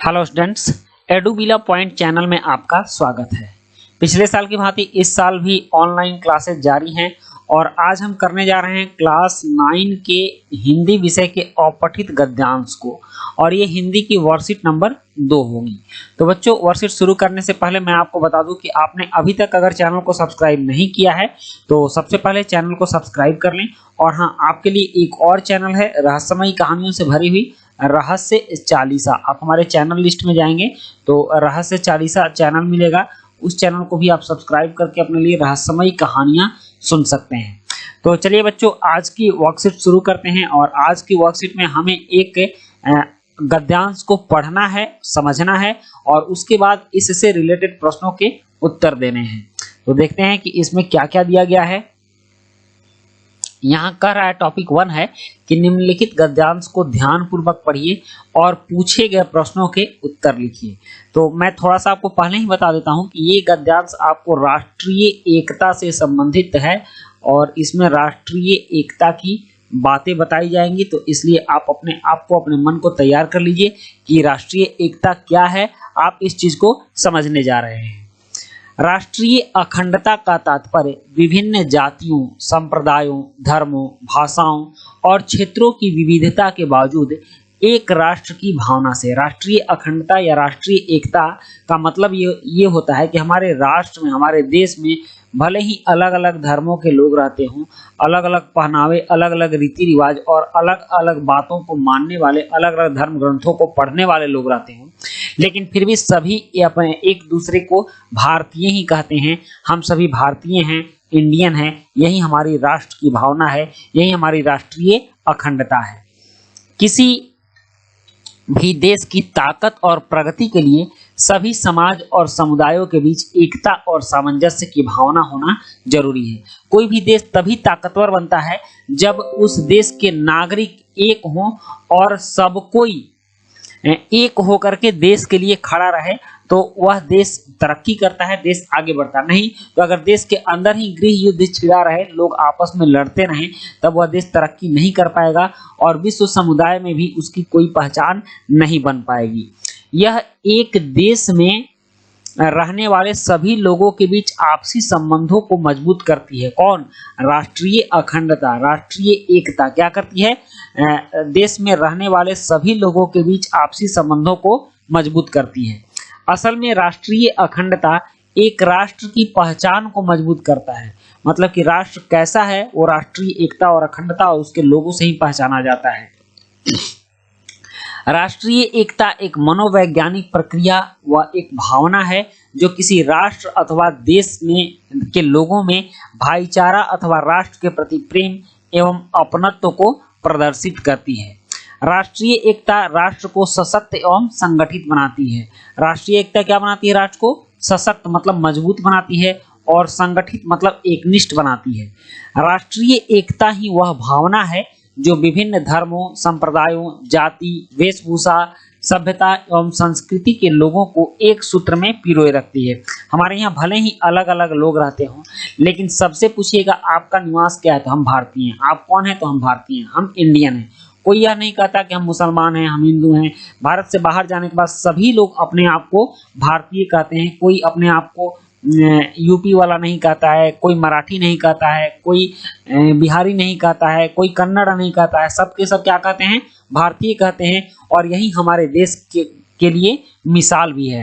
Hello students, एडुबिला point channel में आपका स्वागत है। पिछले साल की भांति इस साल भी ऑनलाइन क्लासेस जारी हैं और आज हम करने जा रहे हैं क्लास 9 के हिंदी विषय के अपठित गद्यांश को, और ये हिंदी की वर्कशीट नंबर 2 होगी। तो बच्चों, वर्कशीट शुरू करने से पहले मैं आपको बता दूं कि आपने अभी तक अगर चैनल को सब्सक्राइब नहीं किया है तो सबसे पहले चैनल को सब्सक्राइब कर लें। और हाँ, आपके लिए एक और चैनल है रहस्यमयी कहानियों से भरी हुई रहस्य चालीसा। आप हमारे चैनल लिस्ट में जाएंगे तो रहस्य चालीसा चैनल मिलेगा, उस चैनल को भी आप सब्सक्राइब करके अपने लिए रहस्यमयी कहानियां सुन सकते हैं। तो चलिए बच्चों, आज की वर्कशीट शुरू करते हैं। और आज की वर्कशीट में हमें एक गद्यांश को पढ़ना है, समझना है और उसके बाद इससे रिलेटेड प्रश्नों के उत्तर देने हैं। तो देखते हैं कि इसमें क्या क्या दिया गया है। यहाँ कह रहा है, टॉपिक 1 है कि निम्नलिखित गद्यांश को ध्यानपूर्वक पढ़िए और पूछे गए प्रश्नों के उत्तर लिखिए। तो मैं थोड़ा सा आपको पहले ही बता देता हूँ कि ये गद्यांश आपको राष्ट्रीय एकता से संबंधित है और इसमें राष्ट्रीय एकता की बातें बताई जाएंगी। तो इसलिए आप अपने आप को, अपने मन को तैयार कर लीजिए कि राष्ट्रीय एकता क्या है। आप इस चीज को समझने जा रहे हैं। राष्ट्रीय अखंडता का तात्पर्य विभिन्न जातियों, संप्रदायों, धर्मों, भाषाओं और क्षेत्रों की विविधता के बावजूद एक राष्ट्र की भावना से। राष्ट्रीय अखंडता या राष्ट्रीय एकता का मतलब ये होता है कि हमारे राष्ट्र में, हमारे देश में भले ही अलग अलग धर्मों के लोग रहते हों, अलग अलग पहनावे, अलग अलग रीति रिवाज और अलग अलग बातों को मानने वाले, अलग अलग धर्म ग्रंथों को पढ़ने वाले लोग रहते हों, लेकिन फिर भी सभी अपने एक दूसरे को भारतीय ही कहते हैं। हम सभी भारतीय हैं, इंडियन हैं। यही हमारी राष्ट्र की भावना है, यही हमारी राष्ट्रीय अखंडता है। किसी भी देश की ताकत और प्रगति के लिए सभी समाज और समुदायों के बीच एकता और सामंजस्य की भावना होना जरूरी है। कोई भी देश तभी ताकतवर बनता है जब उस देश के नागरिक एक हों और सब कोई एक होकर के देश के लिए खड़ा रहे, तो वह देश तरक्की करता है, देश आगे बढ़ता नहीं। तो अगर देश के अंदर ही गृह युद्ध छिड़ा रहे, लोग आपस में लड़ते रहें, तब वह देश तरक्की नहीं कर पाएगा और विश्व समुदाय में भी उसकी कोई पहचान नहीं बन पाएगी। यह एक देश में रहने वाले सभी लोगों के बीच आपसी संबंधों को मजबूत करती है। कौन? राष्ट्रीय अखंडता, राष्ट्रीय एकता क्या करती है? देश में रहने वाले सभी लोगों के बीच आपसी संबंधों को मजबूत करती है। असल में राष्ट्रीय अखंडता एक राष्ट्र की पहचान को मजबूत करता है। मतलब कि राष्ट्र कैसा है, वो राष्ट्रीय एकता और अखंडता और उसके लोगों से ही पहचाना जाता है। राष्ट्रीय एकता एक मनोवैज्ञानिक प्रक्रिया व एक भावना है जो किसी राष्ट्र अथवा देश में के लोगों में भाईचारा अथवा राष्ट्र के प्रति प्रेम एवं अपनत्व को प्रदर्शित करती है। राष्ट्रीय एकता राष्ट्र को सशक्त एवं संगठित बनाती है। राष्ट्रीय एकता क्या बनाती है? राष्ट्र को सशक्त मतलब मजबूत बनाती है और संगठित मतलब एकनिष्ठ बनाती है। राष्ट्रीय एकता ही वह भावना है जो विभिन्न धर्मों, संप्रदायों, जाति, वेशभूषा, सभ्यता एवं संस्कृति के लोगों को एक सूत्र में पिरोए रखती है। हमारे यहाँ भले ही अलग अलग लोग रहते हों, लेकिन सबसे पूछिएगा आपका निवास क्या है, तो हम भारतीय हैं। आप कौन है? तो हम भारतीय हैं, हम इंडियन हैं। कोई यह नहीं कहता कि हम मुसलमान हैं, हम हिंदू हैं। भारत से बाहर जाने के बाद सभी लोग अपने आप को भारतीय कहते हैं। कोई अपने आप को यूपी वाला नहीं कहता है, कोई मराठी नहीं कहता है, कोई बिहारी नहीं कहता है, कोई कन्नड़ नहीं कहता है। सब के सब क्या कहते हैं? भारतीय कहते हैं। और यही हमारे देश के लिए मिसाल भी है।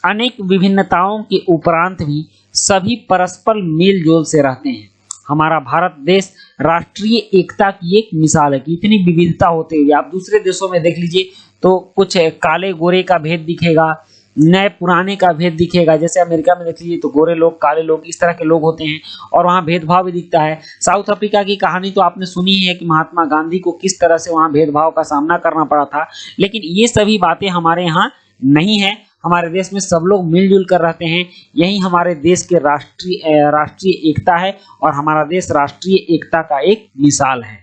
अनेक विभिन्नताओं के उपरांत भी सभी परस्पर मेल जोल से रहते हैं। हमारा भारत देश राष्ट्रीय एकता की एक मिसाल है कि इतनी विविधता होते हुए आप दूसरे देशों में देख लीजिए तो कुछ काले गोरे का भेद दिखेगा, नए पुराने का भेद दिखेगा। जैसे अमेरिका में देख लीजिए तो गोरे लोग, काले लोग, इस तरह के लोग होते हैं और वहाँ भेदभाव भी दिखता है। साउथ अफ्रीका की कहानी तो आपने सुनी है कि महात्मा गांधी को किस तरह से वहाँ भेदभाव का सामना करना पड़ा था। लेकिन ये सभी बातें हमारे यहाँ नहीं है। हमारे देश में सब लोग मिलजुल कर रहते हैं। यही हमारे देश के राष्ट्रीय एकता है और हमारा देश राष्ट्रीय एकता का एक मिसाल है।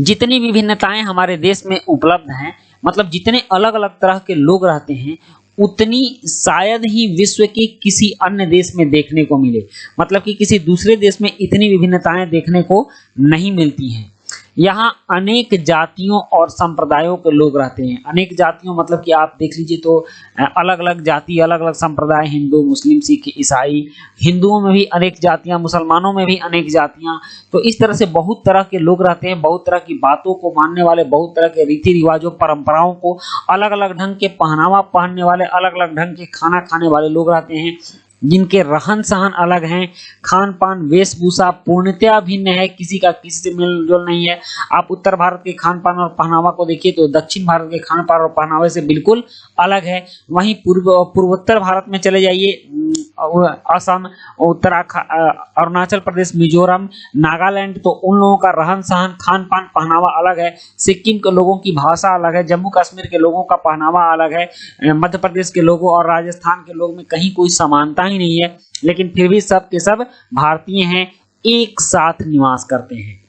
जितनी विभिन्नताएं हमारे देश में उपलब्ध हैं, मतलब जितने अलग अलग तरह के लोग रहते हैं, उतनी शायद ही विश्व के किसी अन्य देश में देखने को मिले। मतलब कि किसी दूसरे देश में इतनी विभिन्नताएं देखने को नहीं मिलती हैं। यहाँ अनेक जातियों और संप्रदायों के लोग रहते हैं। अनेक जातियों मतलब कि आप देख लीजिए तो अलग अलग जाति, अलग अलग संप्रदाय, हिंदू, मुस्लिम, सिख, ईसाई, हिंदुओं में भी अनेक जातियां, मुसलमानों में भी अनेक जातियां। तो इस तरह से बहुत तरह के लोग रहते हैं, बहुत तरह की बातों को मानने वाले, बहुत तरह के रीति रिवाजों, परंपराओं को, अलग अलग ढंग के पहनावा पहनने वाले, अलग अलग ढंग के खाना खाने वाले लोग रहते हैं, जिनके रहन सहन अलग हैं, खान पान, वेशभूषा पूर्णतया भिन्न है, किसी का किसी से मेल जोल नहीं है। आप उत्तर भारत के खान पान और पहनावा को देखिए तो दक्षिण भारत के खान पान और पहनावे से बिल्कुल अलग है। वहीं पूर्वोत्तर भारत में चले जाइए, असम, उत्तराखंड, अरुणाचल प्रदेश, मिजोरम, नागालैंड, तो उन लोगों का रहन सहन, खान पान, पहनावा अलग है। सिक्किम के लोगों की भाषा अलग है, जम्मू कश्मीर के लोगों का पहनावा अलग है, मध्य प्रदेश के लोगों और राजस्थान के लोगों में कहीं कोई समानता ही नहीं है, लेकिन फिर भी सब के सब भारतीय हैं, एक साथ निवास करते हैं।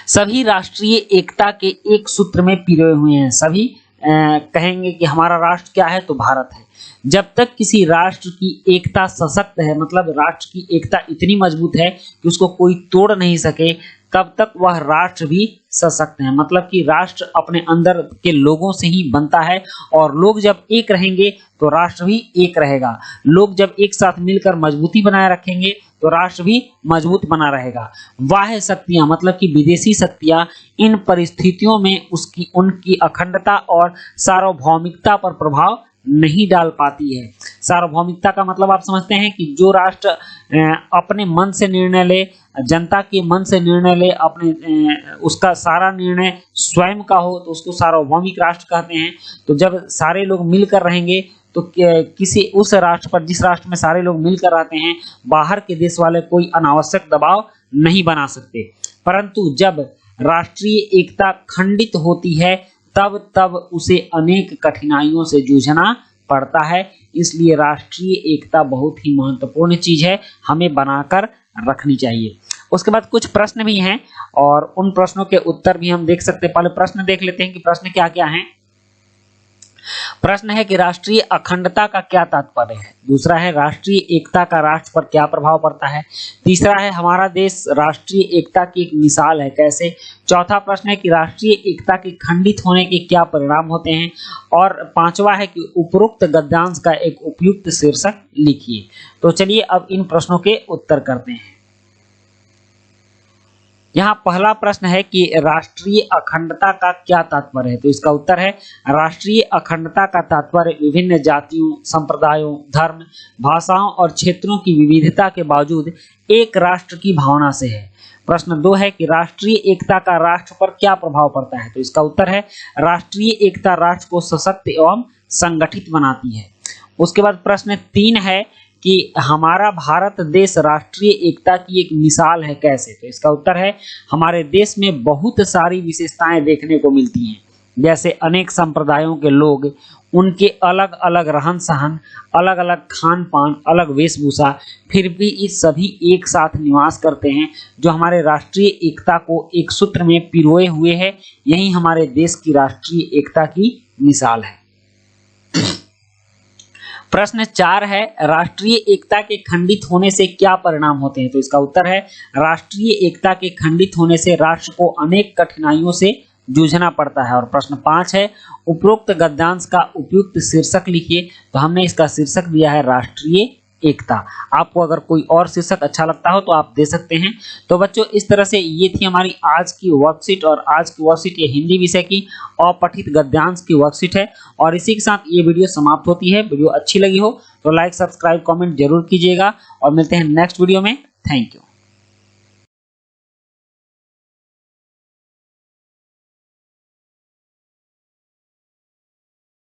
सभी राष्ट्रीय एकता के एक सूत्र में पिरोए हुए हैं। सभी कहेंगे कि हमारा राष्ट्र क्या है, तो भारत है। जब तक किसी राष्ट्र की एकता सशक्त है, मतलब राष्ट्र की एकता इतनी मजबूत है कि उसको कोई तोड़ नहीं सके, तब तक वह राष्ट्र भी सशक्त है। मतलब कि राष्ट्र अपने अंदर के लोगों से ही बनता है, और लोग जब एक रहेंगे तो राष्ट्र भी एक रहेगा। लोग जब एक साथ मिलकर मजबूती बनाए रखेंगे तो राष्ट्र भी मजबूत बना रहेगा। बाह्य शक्तियां मतलब कि विदेशी शक्तियां इन परिस्थितियों में उनकी अखंडता और सार्वभौमिकता पर प्रभाव नहीं डाल पाती है। सार्वभौमिकता का मतलब आप समझते हैं कि जो राष्ट्र अपने मन से निर्णय ले, जनता के मन से निर्णय ले, उसका सारा निर्णय स्वयं का हो, तो उसको सार्वभौमिक राष्ट्र कहते हैं। तो जब सारे लोग मिलकर रहेंगे तो किसी उस राष्ट्र पर, जिस राष्ट्र में सारे लोग मिलकर रहते हैं, बाहर के देश वाले कोई अनावश्यक दबाव नहीं बना सकते। परंतु जब राष्ट्रीय एकता खंडित होती है तब उसे अनेक कठिनाइयों से जूझना पड़ता है। इसलिए राष्ट्रीय एकता बहुत ही महत्वपूर्ण चीज है, हमें बनाकर रखनी चाहिए। उसके बाद कुछ प्रश्न भी हैं और उन प्रश्नों के उत्तर भी हम देख सकते हैं। पहले प्रश्न देख लेते हैं कि प्रश्न क्या क्या हैं। प्रश्न है कि राष्ट्रीय अखंडता का क्या तात्पर्य है। दूसरा है राष्ट्रीय एकता का राष्ट्र पर क्या प्रभाव पड़ता है। तीसरा है हमारा देश राष्ट्रीय एकता की एक मिसाल है, कैसे। चौथा प्रश्न है कि राष्ट्रीय एकता के खंडित होने के क्या परिणाम होते हैं। और पांचवा है कि उपरोक्त गद्यांश का एक उपयुक्त शीर्षक लिखिए। तो चलिए अब इन प्रश्नों के उत्तर करते हैं। यहाँ पहला प्रश्न है कि राष्ट्रीय अखंडता का क्या तात्पर्य है। तो इसका उत्तर है राष्ट्रीय अखंडता का तात्पर्य विभिन्न जातियों, संप्रदायों, धर्म, भाषाओं और क्षेत्रों की विविधता के बावजूद एक राष्ट्र की भावना से है। प्रश्न 2 है कि राष्ट्रीय एकता का राष्ट्र पर क्या प्रभाव पड़ता है। तो इसका उत्तर है राष्ट्रीय एकता राष्ट्र को सशक्त एवं संगठित बनाती है। उसके बाद प्रश्न 3 है कि हमारा भारत देश राष्ट्रीय एकता की एक मिसाल है, कैसे। तो इसका उत्तर है हमारे देश में बहुत सारी विशेषताएं देखने को मिलती हैं, जैसे अनेक संप्रदायों के लोग, उनके अलग अलग रहन सहन, अलग अलग खान पान, अलग वेशभूषा, फिर भी इस सभी एक साथ निवास करते हैं, जो हमारे राष्ट्रीय एकता को एक सूत्र में पिरोए हुए है। यही हमारे देश की राष्ट्रीय एकता की मिसाल है। प्रश्न 4 है राष्ट्रीय एकता के खंडित होने से क्या परिणाम होते हैं। तो इसका उत्तर है राष्ट्रीय एकता के खंडित होने से राष्ट्र को अनेक कठिनाइयों से जूझना पड़ता है। और प्रश्न 5 है उपरोक्त गद्यांश का उपयुक्त शीर्षक लिखिए। तो हमने इसका शीर्षक दिया है राष्ट्रीय एकता। आपको अगर कोई और शीर्षक अच्छा लगता हो तो आप दे सकते हैं। तो बच्चों इस तरह से ये थी हमारी आज की वर्कशीट, और आज की वर्कशीट ये हिंदी विषय की अपठित गद्यांश की वर्कशीट है। और इसी के साथ ये वीडियो समाप्त होती है। वीडियो अच्छी लगी हो तो लाइक, सब्सक्राइब, कमेंट जरूर कीजिएगा और मिलते हैं नेक्स्ट वीडियो में। Thank you.